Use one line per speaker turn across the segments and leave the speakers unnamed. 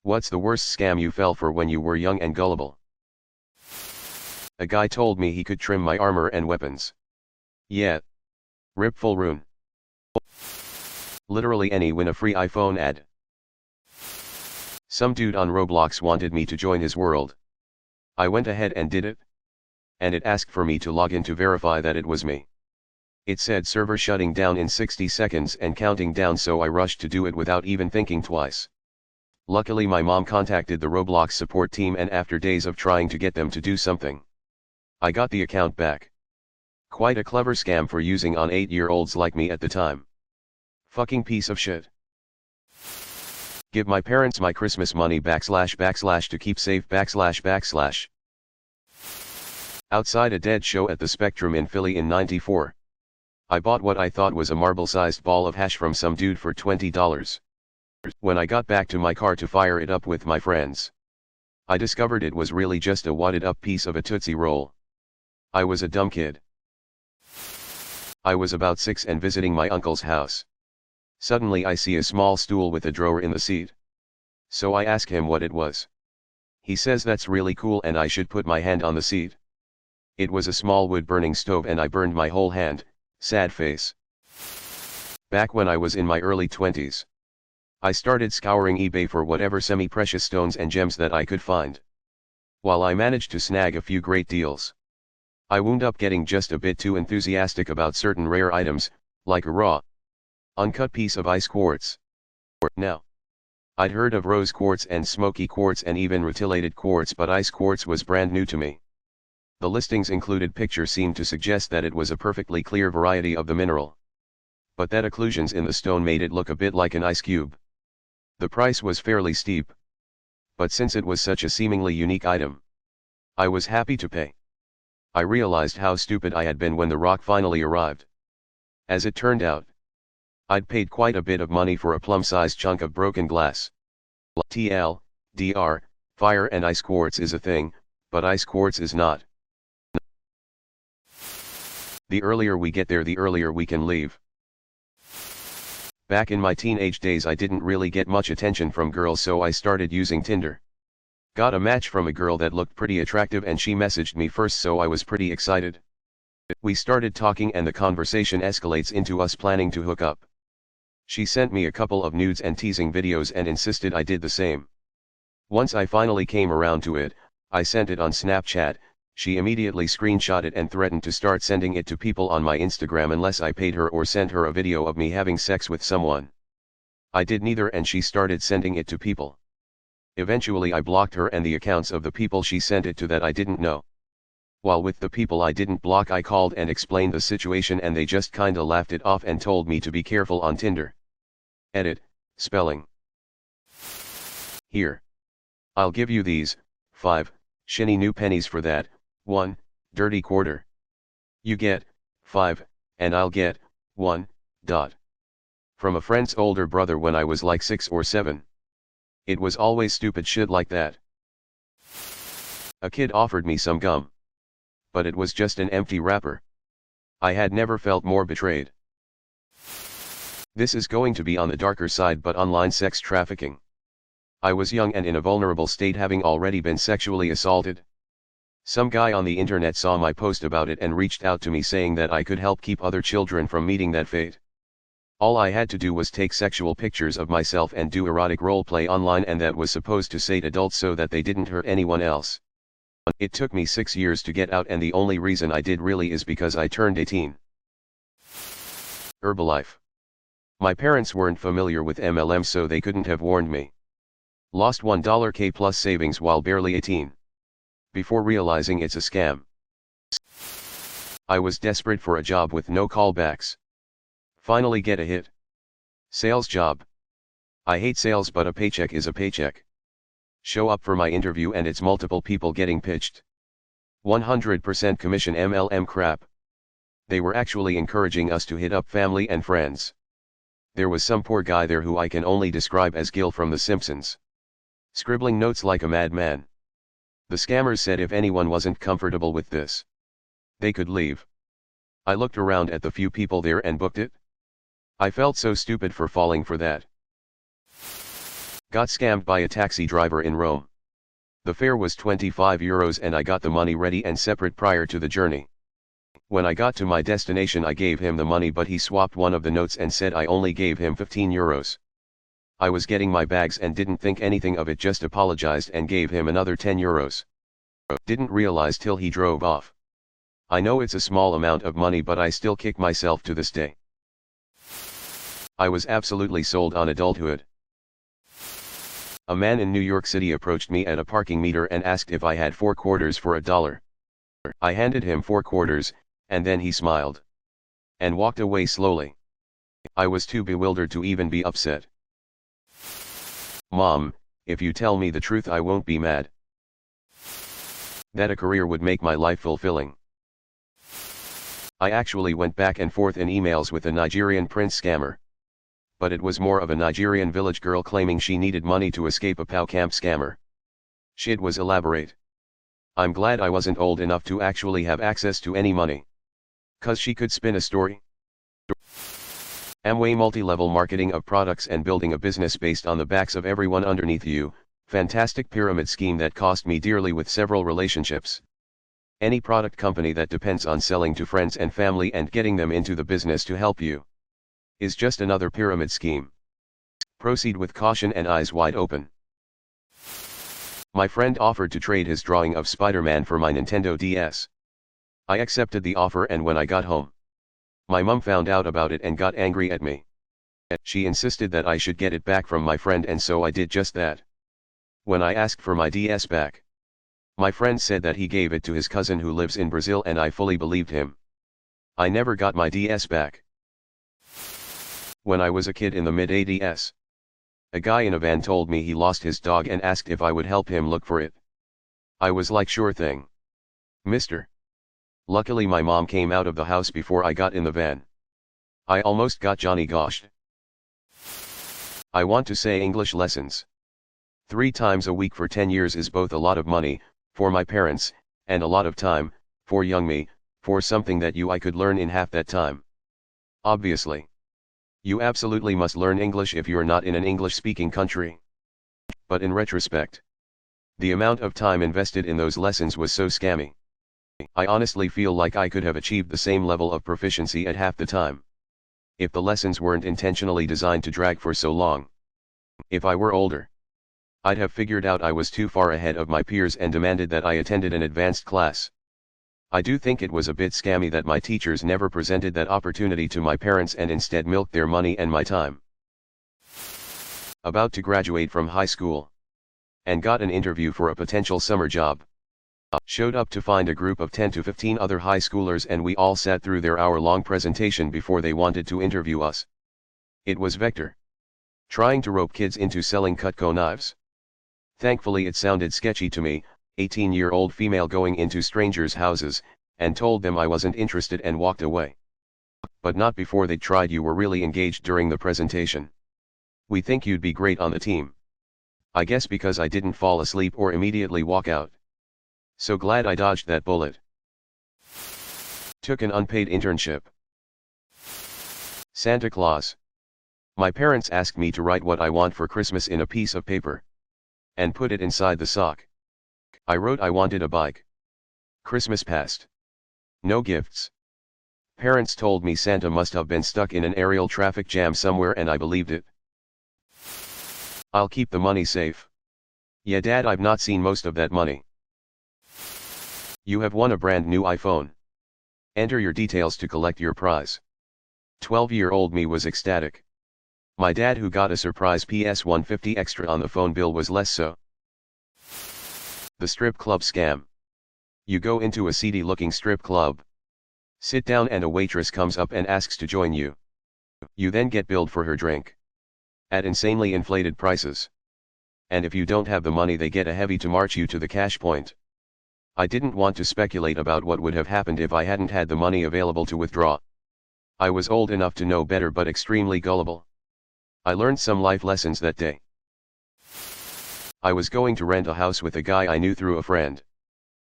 What's the worst scam you fell for when you were young and gullible? A guy told me he could trim my armor and weapons. Yeah. Rip full rune. Literally any win a free iPhone ad. Some dude on Roblox wanted me to join his world. I went ahead and did it. And it asked for me to log in to verify that it was me. It said server shutting down in 60 seconds and counting down, so I rushed to do it without even thinking twice. Luckily my mom contacted the Roblox support team, and after days of trying to get them to do something, I got the account back. Quite a clever scam for using on 8-year-olds like me at the time. Fucking piece of shit. Give my parents my Christmas money / to keep safe /. Outside a dead show at the Spectrum in Philly in '94. I bought what I thought was a marble-sized ball of hash from some dude for $20. When I got back to my car to fire it up with my friends, I discovered it was really just a wadded up piece of a Tootsie Roll. I was a dumb kid. I was about 6 and visiting my uncle's house. Suddenly I see a small stool with a drawer in the seat. So I ask him what it was. He says that's really cool and I should put my hand on the seat. It was a small wood-burning stove and I burned my whole hand. Sad face. Back when I was in my early 20s, I started scouring eBay for whatever semi-precious stones and gems that I could find. While I managed to snag a few great deals, I wound up getting just a bit too enthusiastic about certain rare items, like a raw, uncut piece of ice quartz. Now, I'd heard of rose quartz and smoky quartz and even rutilated quartz, but ice quartz was brand new to me. The listings included pictures seemed to suggest that it was a perfectly clear variety of the mineral, but that occlusions in the stone made it look a bit like an ice cube. The price was fairly steep, but since it was such a seemingly unique item, I was happy to pay. I realized how stupid I had been when the rock finally arrived. As it turned out, I'd paid quite a bit of money for a plum-sized chunk of broken glass. TLDR, fire and ice quartz is a thing, but ice quartz is not. The earlier we get there, the earlier we can leave. Back in my teenage days I didn't really get much attention from girls, so I started using Tinder. Got a match from a girl that looked pretty attractive and she messaged me first, so I was pretty excited. We started talking and the conversation escalates into us planning to hook up. She sent me a couple of nudes and teasing videos and insisted I did the same. Once I finally came around to it, I sent it on Snapchat. She immediately screenshot it and threatened to start sending it to people on my Instagram unless I paid her or sent her a video of me having sex with someone. I did neither and she started sending it to people. Eventually I blocked her and the accounts of the people she sent it to that I didn't know. While with the people I didn't block, I called and explained the situation and they just kinda laughed it off and told me to be careful on Tinder. Edit, spelling. Here. I'll give you these, 5, shinny new pennies for that, 1, dirty quarter. You get, 5, and I'll get, 1, dot. From a friend's older brother when I was like 6 or 7. It was always stupid shit like that. A kid offered me some gum. But it was just an empty wrapper. I had never felt more betrayed. This is going to be on the darker side, but online sex trafficking. I was young and in a vulnerable state, having already been sexually assaulted. Some guy on the internet saw my post about it and reached out to me saying that I could help keep other children from meeting that fate. All I had to do was take sexual pictures of myself and do erotic roleplay online, and that was supposed to sate adults so that they didn't hurt anyone else. It took me 6 years to get out, and the only reason I did really is because I turned 18. Herbalife. My parents weren't familiar with MLM, so they couldn't have warned me. Lost $1K plus savings while barely 18. Before realizing it's a scam. I was desperate for a job with no callbacks. Finally get a hit. Sales job. I hate sales, but a paycheck is a paycheck. Show up for my interview and it's multiple people getting pitched. 100% commission MLM crap. They were actually encouraging us to hit up family and friends. There was some poor guy there who I can only describe as Gil from The Simpsons. Scribbling notes like a madman. The scammers said if anyone wasn't comfortable with this, they could leave. I looked around at the few people there and booked it. I felt so stupid for falling for that. Got scammed by a taxi driver in Rome. The fare was €25 and I got the money ready and separate prior to the journey. When I got to my destination I gave him the money, but he swapped one of the notes and said I only gave him €15. I was getting my bags and didn't think anything of it, just apologized and gave him another €10. Didn't realize till he drove off. I know it's a small amount of money, but I still kick myself to this day. I was absolutely sold on adulthood. A man in New York City approached me at a parking meter and asked if I had 4 quarters for $1. I handed him 4 quarters, and then he smiled and walked away slowly. I was too bewildered to even be upset. Mom, if you tell me the truth I won't be mad. That a career would make my life fulfilling. I actually went back and forth in emails with a Nigerian prince scammer. But it was more of a Nigerian village girl claiming she needed money to escape a POW camp scammer. Shit was elaborate. I'm glad I wasn't old enough to actually have access to any money. 'Cause she could spin a story. Amway multi-level marketing of products and building a business based on the backs of everyone underneath you. Fantastic pyramid scheme that cost me dearly with several relationships. Any product company that depends on selling to friends and family and getting them into the business to help you is just another pyramid scheme. Proceed with caution and eyes wide open. My friend offered to trade his drawing of Spider-Man for my Nintendo DS. I accepted the offer, and when I got home, my mum found out about it and got angry at me. She insisted that I should get it back from my friend, and so I did just that. When I asked for my DS back, my friend said that he gave it to his cousin who lives in Brazil, and I fully believed him. I never got my DS back. When I was a kid in the mid-80s, a guy in a van told me he lost his dog and asked if I would help him look for it. I was like, sure thing, mister. Luckily my mom came out of the house before I got in the van. I almost got Johnny goshed. I want to say English lessons 3 times a week for 10 years is both a lot of money for my parents, and a lot of time for young me, for something that I could learn in half that time. Obviously, you absolutely must learn English if you're not in an English-speaking country. But in retrospect, the amount of time invested in those lessons was so scammy. I honestly feel like I could have achieved the same level of proficiency at half the time, if the lessons weren't intentionally designed to drag for so long. If I were older, I'd have figured out I was too far ahead of my peers and demanded that I attended an advanced class. I do think it was a bit scammy that my teachers never presented that opportunity to my parents and instead milked their money and my time. About to graduate from high school, and got an interview for a potential summer job. Showed up to find a group of 10 to 15 other high schoolers, and we all sat through their hour-long presentation before they wanted to interview us. It was Vector, trying to rope kids into selling Cutco knives. Thankfully it sounded sketchy to me, 18-year-old female going into strangers' houses, and told them I wasn't interested and walked away. But not before they tried. You were really engaged during the presentation. We think you'd be great on the team. I guess because I didn't fall asleep or immediately walk out. So glad I dodged that bullet. Took an unpaid internship. Santa Claus. My parents asked me to write what I want for Christmas in a piece of paper and put it inside the sock. I wrote I wanted a bike. Christmas passed. No gifts. Parents told me Santa must have been stuck in an aerial traffic jam somewhere, and I believed it. I'll keep the money safe. Yeah, Dad, I've not seen most of that money. You have won a brand new iPhone. Enter your details to collect your prize. 12-year-old me was ecstatic. My dad, who got a surprise PS150 extra on the phone bill, was less so. The strip club scam. You go into a seedy-looking strip club, sit down, and a waitress comes up and asks to join you. You then get billed for her drink at insanely inflated prices. And if you don't have the money, they get a heavy to march you to the cash point. I didn't want to speculate about what would have happened if I hadn't had the money available to withdraw. I was old enough to know better, but extremely gullible. I learned some life lessons that day. I was going to rent a house with a guy I knew through a friend.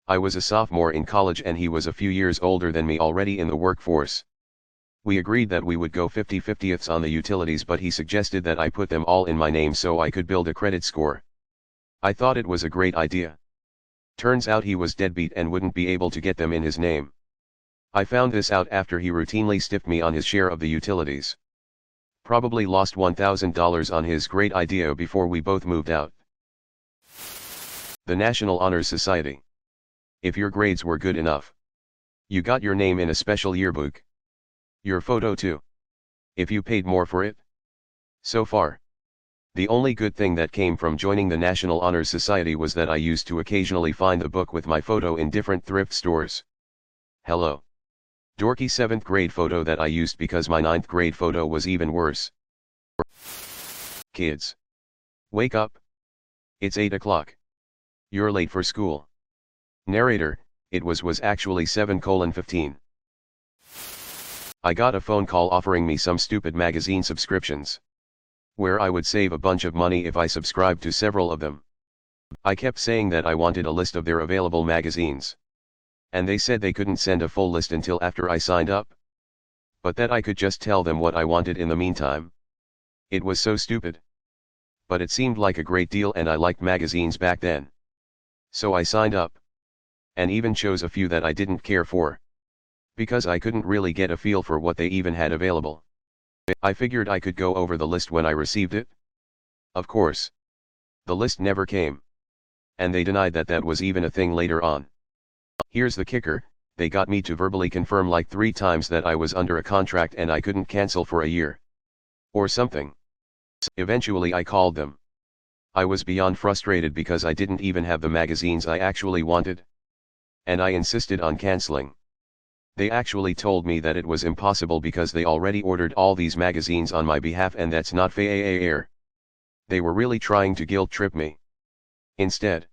I was a sophomore in college and he was a few years older than me, already in the workforce. We agreed that we would go 50/50ths on the utilities, but he suggested that I put them all in my name so I could build a credit score. I thought it was a great idea. Turns out he was deadbeat and wouldn't be able to get them in his name. I found this out after he routinely stiffed me on his share of the utilities. Probably lost $1,000 on his great idea before we both moved out. The National Honor Society. If your grades were good enough, you got your name in a special yearbook. Your photo too. If you paid more for it. So far, the only good thing that came from joining the National Honor Society was that I used to occasionally find the book with my photo in different thrift stores. Hello. Dorky 7th grade photo that I used because my 9th grade photo was even worse. Kids. Wake up. It's 8 o'clock. You're late for school. Narrator, it was actually 7:15. I got a phone call offering me some stupid magazine subscriptions, where I would save a bunch of money if I subscribed to several of them. I kept saying that I wanted a list of their available magazines. And they said they couldn't send a full list until after I signed up. But that I could just tell them what I wanted in the meantime. It was so stupid. But it seemed like a great deal and I liked magazines back then. So I signed up. And even chose a few that I didn't care for. Because I couldn't really get a feel for what they even had available. I figured I could go over the list when I received it. Of course. The list never came. And they denied that that was even a thing later on. Here's the kicker, they got me to verbally confirm like 3 times that I was under a contract and I couldn't cancel for a year. Or something. Eventually I called them. I was beyond frustrated because I didn't even have the magazines I actually wanted. And I insisted on canceling. They actually told me that it was impossible because they already ordered all these magazines on my behalf and that's not fair. They were really trying to guilt trip me. Instead,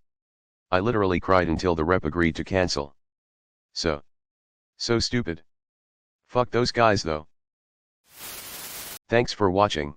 I literally cried until the rep agreed to cancel. So stupid. Fuck those guys though. Thanks for watching.